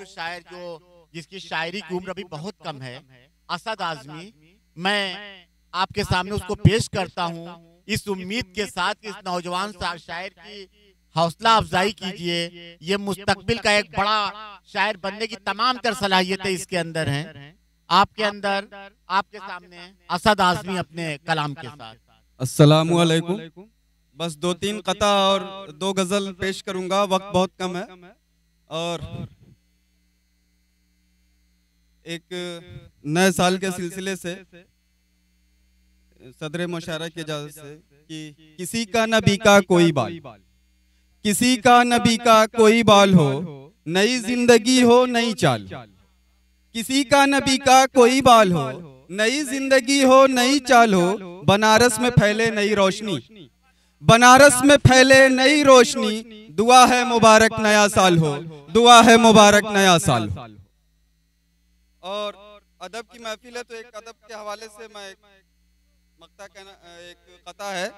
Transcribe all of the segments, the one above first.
और शायर जिसकी शायरी की उम्र अभी बहुत कम है, असद आजमी, मैं आपके सामने उसको पेश करता हूँ इस उम्मीद के साथ कि इस नौजवान शायर की हौसला अफजाई कीजिए। ये मुस्तकबिल का एक बड़ा शायर बनने की तमाम तर सलाहियतें इसके अंदर हैं। आपके अंदर, आपके सामने असद आजमी अपने कलाम के साथ। अस्सलामु अलैकुम। बस 2-3 कता और 2 गजल पेश करूंगा, वक्त बहुत कम है। और एक नए साल के सिलसिले से सदर मुशायरा की इजाजत से कि किसी का नबी का कोई बाल, किसी का नबी का कोई बाल हो, नई जिंदगी हो नई चाल। किसी का नबी का कोई बाल हो, नई जिंदगी हो नई चाल हो। बनारस में फैले नई रोशनी, बनारस में फैले नई रोशनी। दुआ है मुबारक नया साल हो, दुआ है मुबारक नया साल हो। और अदब की महफिल है तो एक अदब के हवाले से मैं एक मक्ता कहना, एक कता है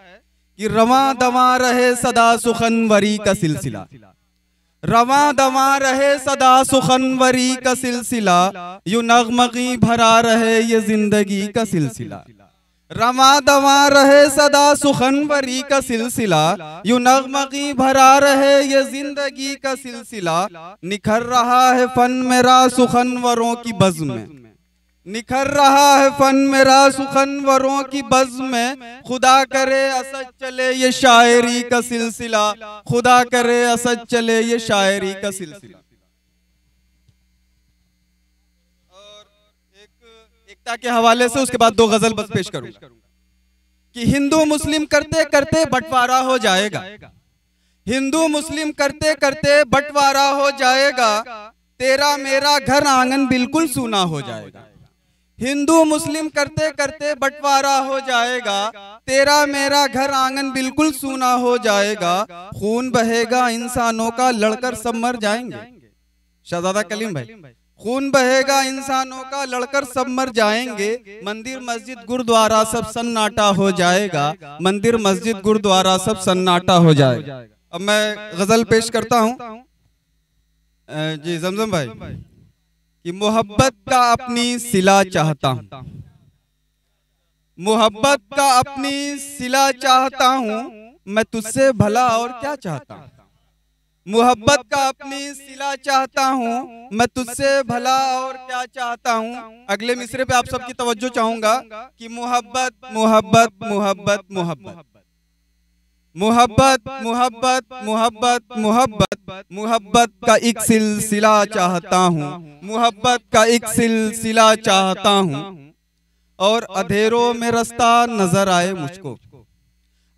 कि रवा दवा रहे सदा सुखनवरी का सिलसिला, रवा दवा रहे सदा सुखनवरी का सिलसिला। यूं नगमगी भरा रहे ये जिंदगी का सिलसिला, रवा दवा रहे सदा सुखनवरी का सिलसिला। यूं नगमगी भरा रहे ये जिंदगी का सिलसिला। निखर रहा है फन मेरा सुखनवरों की बज़्म में, निखर रहा है फन मेरा सुखनवरों की बज़्म में। खुदा करे असद चले ये शायरी का सिलसिला, खुदा करे असद चले ये शायरी का सिलसिला। और एक एकता के हवाले से उसके बाद 2 गजल बस पेश करूंगा कि हिंदू मुस्लिम करते करते बंटवारा हो जाएगा, हिंदू मुस्लिम करते करते बंटवारा हो जाएगा। तेरा मेरा घर आंगन बिल्कुल सूना हो जाएगा, हिंदू मुस्लिम करते करते बंटवारा हो जाएगा। तेरा मेरा घर आंगन बिल्कुल सूना हो जाएगा। खून बहेगा इंसानों का लड़कर सब मर जाएंगे, शहजादा कलीम भाई। खून बहेगा इंसानों का लड़कर सब मर जाएंगे। मंदिर मस्जिद गुरुद्वारा सब सन्नाटा हो जाएगा, मंदिर मस्जिद गुरुद्वारा सब सन्नाटा हो जाएगा। अब मैं गजल पेश करता हूँ जी जमजम भाई कि मोहब्बत का अपनी सिला चाहता हूँ, मोहब्बत का अपनी सिला चाहता हूँ। मैं तुझसे भला और क्या चाहता हूँ, मोहब्बत का अपनी सिला चाहता हूँ। मैं तुझसे भला और क्या चाहता हूँ। अगले मिसरे पे आप सबकी तवज्जो चाहूंगा कि मोहब्बत मोहब्बत मोहब्बत मोहब्बत मोहब्बत मोहब्बत मोहब्बत मोहब्बत मोहब्बत का एक सिलसिला चाहता हूँ, मोहब्बत का एक सिलसिला चाहता हूँ। और अंधेरों में रास्ता नजर आए मुझको,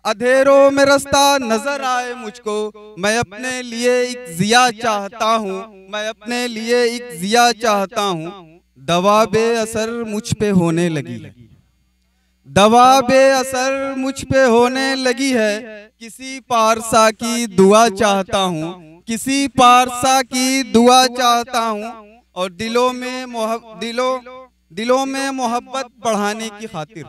अंधेरों में रास्ता नजर आए मुझको। मैं अपने लिए एक जिया चाहता हूँ, मैं अपने लिए एक जिया चाहता हूँ। दवा बेअसर मुझ पे होने लगी है, दवा बेअसर मुझ पे होने लगी है। किसी पारसा की दुआ चाहता हूँ, किसी पारसा की दुआ चाहता हूँ। और दिलों में मोहब्बत बढ़ाने की खातिर,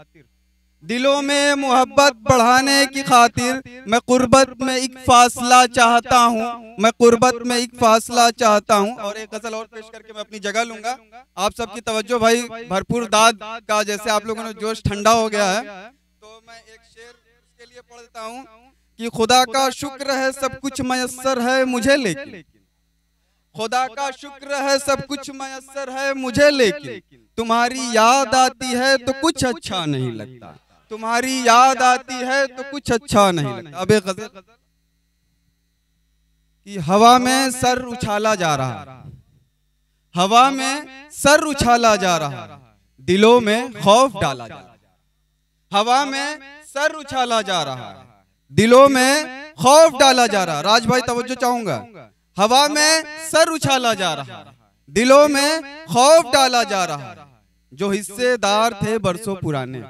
दिलों में मोहब्बत बढ़ाने की खातिर मैं कुर्बत में एक फासला चाहता हूँ, मैं कुर्बत में एक फासला चाहता हूँ। और एक गजल और पेश करके मैं अपनी जगह लूंगा। आप सबकी तवज्जो भाई, भरपूर दाद का जैसे आप लोगों ने जोश ठंडा हो गया है तो मैं एक शेर उसके लिए पढ़ देता हूँ कि खुदा का शुक्र है सब कुछ मयस्सर है मुझे, लेकिन खुदा का शुक्र है सब कुछ मयस्सर है मुझे, लेकिन तुम्हारी याद आती है तो कुछ अच्छा नहीं लगता, तुम्हारी याद आती है तो कुछ अच्छा नहीं लगता। अब एक गजल कि हवा में सर उछाला जा रहा, हवा में सर उछाला जा रहा, दिलों में खौफ डाला जा रहा, हवा में सर उछाला जा रहा, दिलों में खौफ डाला जा रहा। राज भाई तवज्जो चाहूंगा। हवा में सर उछाला जा रहा, दिलों में खौफ डाला जा रहा। जो हिस्सेदार थे बरसों पुराने,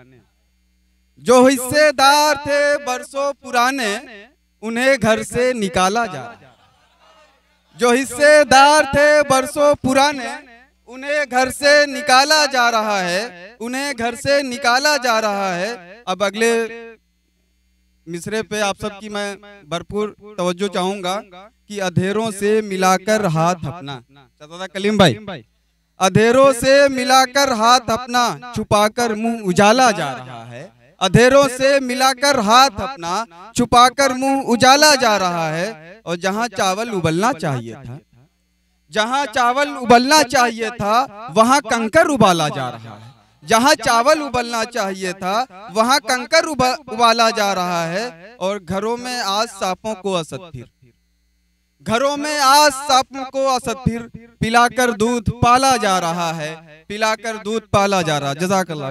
जो हिस्सेदार थे बरसों पुराने, उन्हें घर से निकाला जा रहा। जो हिस्सेदार थे बरसों पुराने, उन्हें घर से निकाला जा रहा है, उन्हें घर से निकाला जा रहा है। अब अगले मिसरे पे आप सबकी मैं भरपूर तवज्जो चाहूंगा कि अधेरों से मिलाकर हाथ अपना, चाचा कलीम भाई, अधेरों से मिलाकर हाथ अपना छुपाकर मुंह उजाला जा रहा है। अधेरों से मिलाकर हाथ अपना छुपाकर मुंह उजाला जा रहा है। और जहां चावल उबलना चाहिए था, जहां चावल उबलना चाहिए था, वहां कंकर उबाला जा रहा है। जहां चावल उबलना चाहिए था, वहां कंकर उबाला जा रहा है। और घरों में आज सांपों को असद फिर, घरों में आज सांपों को असद फिर पिलाकर दूध पाला जा रहा है, पिलाकर दूध पाला जा रहा है। जज़ाकल्लाह।